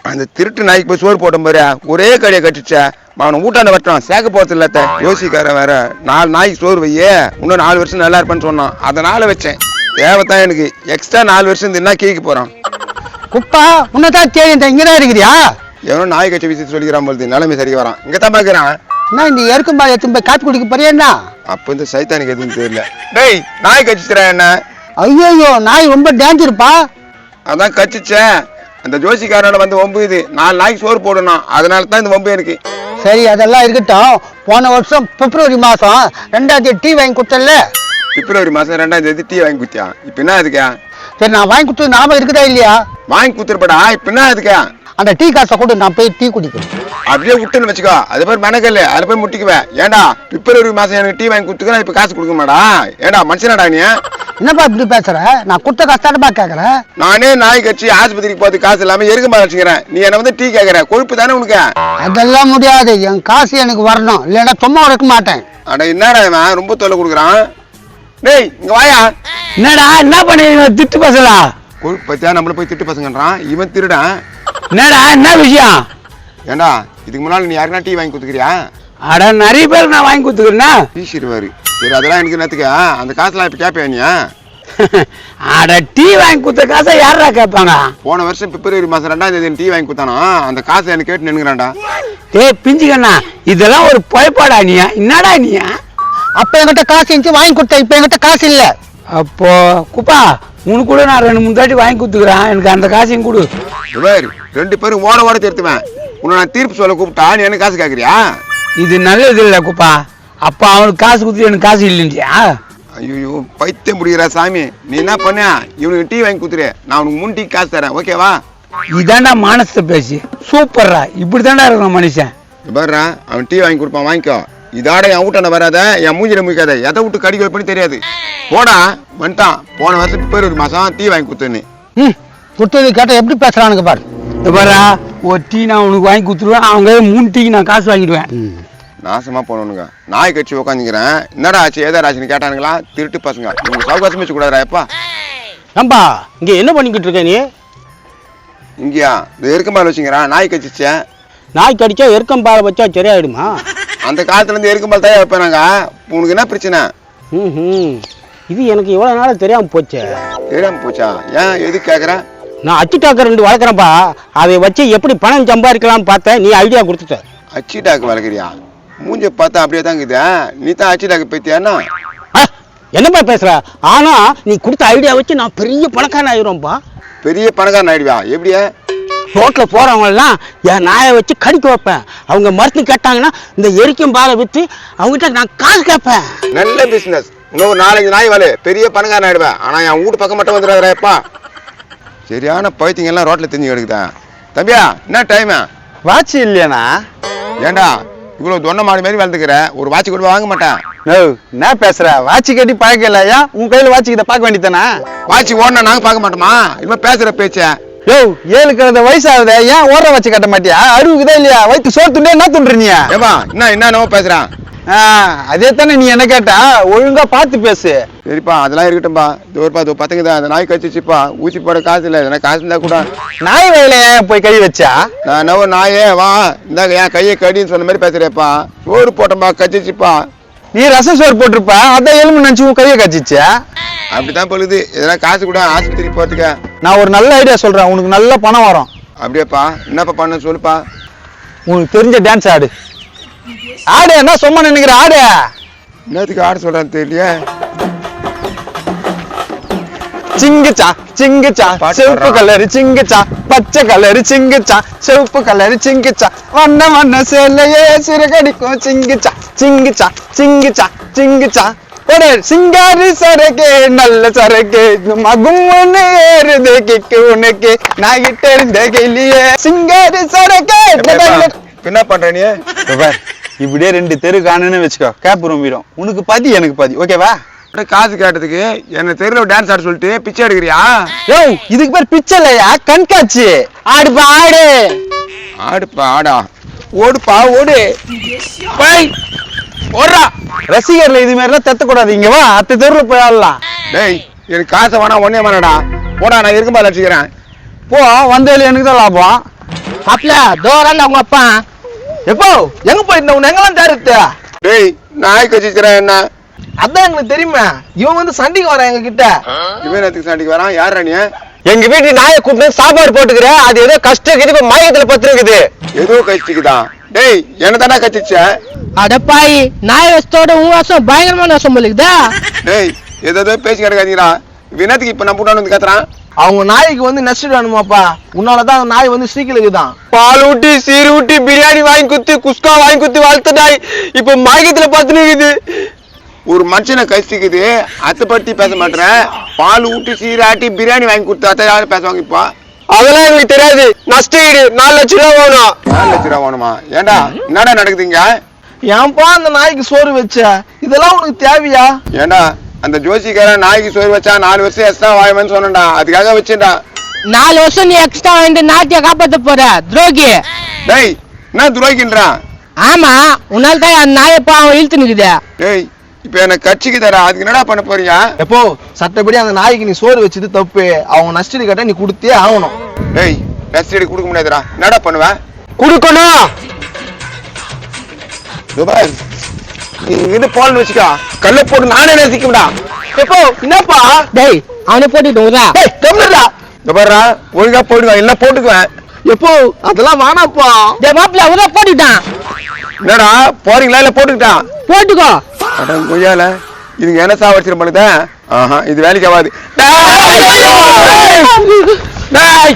அந்த திருட்டு நாய்க்கு போய் சோறு போட்ட பாரு, ஒரே கடையை கட்டிச்சா அவனை ஊட்டாண்ட வட்டான் சேர்க்க போறது இல்லத்த. யோசிக்கார வேற 4 நாய்க்கு சோறு வையே, இன்னும் 4 வருஷம் நல்லா இருப்பேன்னு சொன்னான். அதனால வச்சேன். தேவைத்தான் எனக்கு. எக்ஸ்ட்ரா 4 வருஷம் என்ன கேட்க போறான். குப்பா உன்னதான் தேடி இங்கதான் இருக்கிறியா? எவனோ நாய் கட்சி விஷயத்தை சொல்லிக்கிறான் போது. நிலைமை சரி வரான். இங்கதான் பாக்குறான். என்ன இந்த எருக்கும்பா எடுத்து போய் காப்பி குடிக்க போறியா? அப்ப இந்த சைத்தானுக்கு எதுவும் தெரியல. டேய் நாய் கட்சிச்சுறா என்ன? ஐயோ நாய் ரொம்ப டேஞ்சர்ப்பா. அதான் கட்சிச்சேன். அந்த ஜோசிக்காரனோட வந்து வம்பு இது. 4 நாய்க்கு சோறு போடணும். அதனால தான் இந்த வம்பு எனக்கு. சரி அதெல்லாம் இருக்கட்டும். போன வருஷம் பிப்ரவரி மாசம் 2ஆம் தேதி டீ வாங்கி கொடுத்தல. பிப்ரவரி மாசம் 2ஆம் தேதி டீ வாங்கி கொடுத்தியா? இப்ப என்ன அதுக்கா? சரி நான் வாங்கி கொடுத்தது ஞாபகம் இருக்குதா இல்லையா? வாங்கி கொடுத்துருப்படா. இப்ப என்ன அதுக்கா? அந்த டீ காசை கூட நான் போய் டீ குடிக்கிறேன். அப்படியே விட்டுன்னு வச்சுக்கோ. அது பேர் மனக்கல்ல. அதுல போய் முட்டிக்குவேன். ஏண்டா பிப்ரவரி மாசம் எனக்கு டீ வாங்கி கொடுத்துக்க, இப்ப காசு கொடுக்க மாடா? ஏண்டா மனுஷனாடா நீ? என்னப்பா இப்படி பேசுற? நான் கொடுத்த காசு தானப்பா கேக்குறேன். நானே நாய் கட்சி ஆஸ்பத்திரிக்கு போறது காசு இல்லாம எருக்குமா வச்சுக்கிறேன். நீ என்ன வந்து டீ கேக்குற? கொழுப்பு தானே உனக்கு? அதெல்லாம் முடியாது. என் காசு எனக்கு வரணும், இல்லைன்னா சும்மா இருக்க மாட்டேன். அட என்னடா இவன் ரொம்ப தொல்லை கொடுக்குறான். டேய் இங்க வாயா. என்னடா என்ன பண்ண திட்டு பசங்களா? கொழுப்பு பத்தியா நம்மள போய் திட்டு பசங்கன்றான். இவன் திருடான். என்னடா என்ன விஷயம்? ஏண்டா இதுக்கு முன்னாடி நீ யாருன்னா டீ வாங்கி கொடுத்துக்கிறியா? அட நிறைய பேர் நான் வாங்கி கொடுத்துக்கிறேன்னா டீஷர்வாரு. சரி அதெல்லாம் எனக்கு என்னத்துக்கு? அந்த காசுலாம் இப்ப கேட்பேன் நீ? அட டீ வாங்கி கொடுத்த காசை யாரா கேட்பாங்க? போன வருஷம் பிப்ரவரி மாசம் 2ஆம் தேதி டீ வாங்கி கொடுத்தானோ அந்த காசை எனக்கு கேட்டு நின்னுறான்டா. டேய் பிஞ்சுக்கண்ணா, இதெல்லாம் ஒரு பொய்ப்பாடா நீ? என்னடா நீ? அப்ப என்கிட்ட காசு இருந்துச்சு வாங்கி கொடுத்த, இப்ப என்கிட்ட காசு இல்ல. அப்போ குப்பா உனக்கு கூட நான் 2-3 தாட்டி வாங்கி கொடுத்துக்கிறேன். எனக்கு அந்த காசையும் கொடு. இவர் 2 பேரும் ஓட ஓட திருத்துவேன். உன்னை நான் தீர்ப்பு சொல்ல கூப்பிட்டா நீ எனக்கு காசு கேட்கறியா? இது நல்லது இல்ல குப்பா. அப்ப அவனுக்கு காசு கொடுத்து எனக்கு காசு இல்லைன்றியா? ஐயோ பைத்தியம் முடிகிறா சாமி. நீ என்ன பண்ண? இவனுக்கு டீ வாங்கி கொடுத்துரு, நான் உனக்கு 3 டீ காசு தரேன். ஓகேவா? இதாண்டா மானசத்தை பேசி சூப்பர்ரா. இப்படிதாண்டா இருக்கணும் மனுஷன். பாருடா அவன் டீ வாங்கி கொடுப்பான், வாங்கிக்கோ. இதோட என் வீட்டாண்ட வராத, என் மூஞ்சில முடிக்காத. எதை விட்டு கடிக்க வைப்பன்னு தெரியாது. போடா வந்துட்டான். போன வருஷம் பிப்ரவரி மாசம் டீ வாங்கி கொடுத்தேன்னு. கொடுத்தது கேட்ட எப்படி பேசுறானுங்க பாரு. பாரா ஒரு டீ நான் உனக்கு வாங்கி கொடுத்துருவேன், அவங்க 3 டீக்கு நான் காசு வாங்கிடுவேன். நாசமா போனவனுங்க. நாய் கட்சி உட்காந்துக்கிறேன். என்னடா ஆச்சு ஏதா ஆச்சுன்னு கேட்டானுங்களா? திருட்டு பசங்க. உங்களுக்கு சவுகாசம் வச்சு கூடாதா எப்பா? ஏம்பா இங்க என்ன பண்ணிக்கிட்டு இருக்க நீ? இங்கயா இந்த எருக்கம்பால் வச்சுங்கிறான். நாய் கட்சிச்சேன். நாய் கடிச்சா எருக்கம்பாலை வச்சா சரியாயிடுமா? அந்த காலத்துல இருந்து எருக்கம்பால் தான் வைப்பாங்க. உனக்கு என்ன பிரச்சனை? இது எனக்கு எவ்வளவு நாள் தெரியாம போச்சு. தெரியாம போச்சா? ஏன் எதுக்கு கேக்குற? நான் அச்சு டாக்கர் 2 வளர்க்குறேன்ப்பா. அதை வச்சு எப்படி பணம் சம்பாதிக்கலாம்னு பார்த்தேன். நீ ஐடியா கொடுத்துட்ட. அச்சி டாக்கு வளர்க்குறியா? மூஞ்ச பார்த்தா அப்படியே தான் இருக்குது. நீ தான் அச்சி டாக்கு பத்தியானா? என்னப்பா பேசுற? ஆனா நீ கொடுத்த ஐடியா வச்சு நான் பெரிய பணக்காரன் ஆயிடுவேன்ப்பா. பெரிய பணக்காரன் ஆயிடுவியா? எப்படியா? ரோட்ல போறவங்க எல்லாம் என் நாயை வச்சு கடிக்க வைப்பேன். அவங்க மருந்து கேட்டாங்கன்னா இந்த எரிக்கும் பாலை வித்து அவங்ககிட்ட நான் காசு கேட்பேன். நல்ல பிசினஸ். இன்னொரு 4-5 நாய் வாழு, பெரிய பணக்காரன் ஆயிடுவேன். ஆனா என் வீட்டு பக்கம் மட்டும் வந்துடுறாப்பா. சரியான பைத்தியங்க எல்லாம் ரோட்ல தெரிஞ்சு கிடக்குதா? தம்பியா என்ன டைம்? வாட்சி இல்லையாண்ணா? ஏண்டா இவ்வளவு தொன்ன மாடு மாதிரி வளர்ந்துக்கிற? ஒரு வாட்சி கூட வாங்க மாட்டேன். என்ன பேசுற? வாட்சி கட்டி பழக்கம் இல்லையா? உன் கையில வாட்சி கிட்ட பார்க்க வேண்டியதானே? வாட்சி ஓடனா நாங்க பார்க்க மாட்டோமா? இனிமே பேசுற பேச்ச. 7 கழுத வயசாகுது, ஏன் ஓடுற வச்சு கட்ட மாட்டியா? அருவுக்குதா இல்லையா? வயிற்று சோத்துண்டே என்ன துண்ற நீ? ஏமா என்ன பேசுறான்? அதே தானே நீ என்ன கேட்டா? ஒழுங்கா பார்த்து பேசு. சரிப்பா அதெல்லாம் இருக்கட்டும்பா. தோர்ப்பா தோ பத்தங்கதான் அந்த நாய் கடிச்சிச்சுப்பா. ஊசி போட காசு இல்லை. எனக்கு காசு இருந்தா கூட. நாய் வயல போய் கை வச்சா? நான் என்ன நாயே வா இந்தாங்க என் கையை கடின்னு சொன்ன மாதிரி பேசுறேப்பா. சோறு போட்டோம்பா கச்சிச்சுப்பா. நீ ரசம் சோறு போட்டிருப்பா, அதான் எலும்பு நினைச்சு உன் கையை கச்சிச்சா? அப்படித்தான் பொழுது. இதெல்லாம் காசு கூட ஆஸ்பத்திரி போறதுக்க. நான் ஒரு நல்ல ஐடியா சொல்றேன், உனக்கு நல்ல பணம் வரும். அப்படியேப்பா என்னப்பா பண்ண சொல்லுப்பா. உனக்கு தெரிஞ்ச டான்ஸ் ஆடு. ஆடு என்ன சும்மா நினைக்கிற? ஆடு என்னத்துக்கு ஆட சொல்றான்னு தெரியலையே. சிங்குச்சா சிங்குச்சா செவப்பு கலரு சிங்குச்சா, பச்சை கலரு சிங்குச்சா, செவப்பு கலரு சிங்குச்சா, வண்ண வண்ண சேலையே சிறகடிக்கும் சிங்குச்சா சிங்குச்சா சிங்குச்சா சிங்குச்சா. ஒரு சிங்காரி சரகே நல்ல சரகே மகுமன்னு ஏறுது கிக்கு உனக்கு நான் கிட்ட இருந்த கையிலேயே சிங்காரி சரகே. என்ன பண்ற நீ? இப்படியே 2 தெரு காணுன்னு வச்சுக்கோ, கேப் ரூம்பிடும். உனக்கு பாதி எனக்கு பாதி, ஓகேவா? காசு கேட்டதுக்கு என்ன தெருல டான்ஸ் ஆட சொல்லிட்டு பிச்சை எடுக்கிறியா? இதுக்கு பேர் பிச்சை இல்லையா, கண்காட்சி. ஆடுப்பா ஆடு. ஆடுப்பா ஆடா. ஓடுப்பா ஓடு. ஓடுறா. ரசிகர்ல இது மாதிரிலாம் தத்தக்கூடாது. இங்க வா, அத்த தெருல போய் ஆடலாம். டேய் எனக்கு காசை வேணா ஒன்னே வேணாடா. போடா நான் இருக்கும்பா லட்சிக்கிறேன். போ, வந்தேல எனக்கு தான் லாபம். மாப்பிள தோறான் உங்க அப்பா. எப்போ எங்க போயிருந்த உன்னை எங்கெல்லாம் தேடுத்து? டேய் நாய் கச்சிக்கிறேன் என்ன அதான் எங்களுக்கு தெரியுமே. இவன் வந்து சண்டைக்கு வரான் எங்க கிட்ட. இவன் நேரத்துக்கு சண்டைக்கு வரான்? யாரா நீ? எங்க வீட்டு நாயை கூப்பிட்டு சாப்பாடு போட்டுக்கிற. அது ஏதோ கஷ்டம் இப்ப மயக்கத்துல பத்திருக்குது. ஏதோ கச்சிக்குதான். டேய் என்ன தானே கச்சிச்ச? அடப்பாய் நாய் வசத்தோட உன் வாசம் பயங்கரமான வாசம் போலிக்குதா. டேய் ஏதோ பேசி கிடக்காதீங்களா? வினத்துக்கு இப்ப நம்ம வந்து கத்துறான். அவங்க நாய்க்கு வந்து நெஸ்ட் வேணுமாப்பா. உன்னாலதான் அந்த நாய் வந்து சீக்கிரக்குதான். பால் ஊட்டி சீர் ஊட்டி பிரியாணி வாங்கி குத்து குஸ்கா வாங்கி குத்து வளர்த்த நாய் இப்ப மயக்கத்துல பத்தினுக்குது. ஒரு மனுஷனை கசிக்குது அத்தை பத்தி பேச மாட்டேன். பால் ஊட்டி சீராட்டி பிரியாணி வாங்கி கொடுத்து அத்தை யாரும் பேசுவாங்க இப்போ? அதெல்லாம் எங்களுக்கு தெரியாது. நஷ்ட ஈடு 4 லட்சம் ரூபா வேணும். 4 லட்சம் ரூபா வேணுமா? ஏண்டா என்னடா நடக்குதுங்க? ஏன்பா அந்த நாய்க்கு சோறு வச்ச? இதெல்லாம் உனக்கு தேவையா? ஏண்டா அந்த ஜோசிக்காரன் நாய்க்கு சோறு வச்சா 4 வருஷம் எக்ஸ்ட்ரா வாயுமன்னு சொன்னா, அதுக்காக வச்சுடா. 4 வருஷம் நீ எக்ஸ்ட்ரா வாங்கிட்டு நாட்டிய காப்பாத்த போற துரோகி. டேய் என்ன துரோகின்றான்? ஆமா உன்னால தான் அந்த நாயப்பா அவன் இழுத்து நிக்குது. டேய் இப்ப என்ன கட்சிக்கு தர, அதுக்கு என்னடா பண்ண போறீங்க? எப்போ சட்டப்படி அந்த நாய்க்கு நீ சோறு வச்சது தப்பு. அவங்க நஷ்டடி கட்ட நீ கொடுத்தே ஆகணும். டேய் நஷ்டடி கொடுக்க முடியாதுடா. என்னடா பண்ணுவ? கொடுக்கணும். துபாய் நீ இது போல்னு வச்சுக்கா, கல்ல போட்டு நானே நசிக்கும்டா. எப்போ என்னப்பா? டேய் அவனை போட்டுட்டு விடுறா. டேய் கம்முடா. துபாரா ஒழுங்கா போடுவேன் இல்ல போட்டுக்குவேன். எப்போ அதெல்லாம் வேணாப்பா. டேய் மாப்பிள உள்ள போட்டுட்டான். என்னடா போறீங்களா இல்ல போட்டுக்கிட்டான்? போட்டுக்கோ. அட கொய்யால இதுங்க என்ன சாவடிச்சிட பண்ணுதா? ஆஹா இது வேலைக்கு ஆகாது. டேய்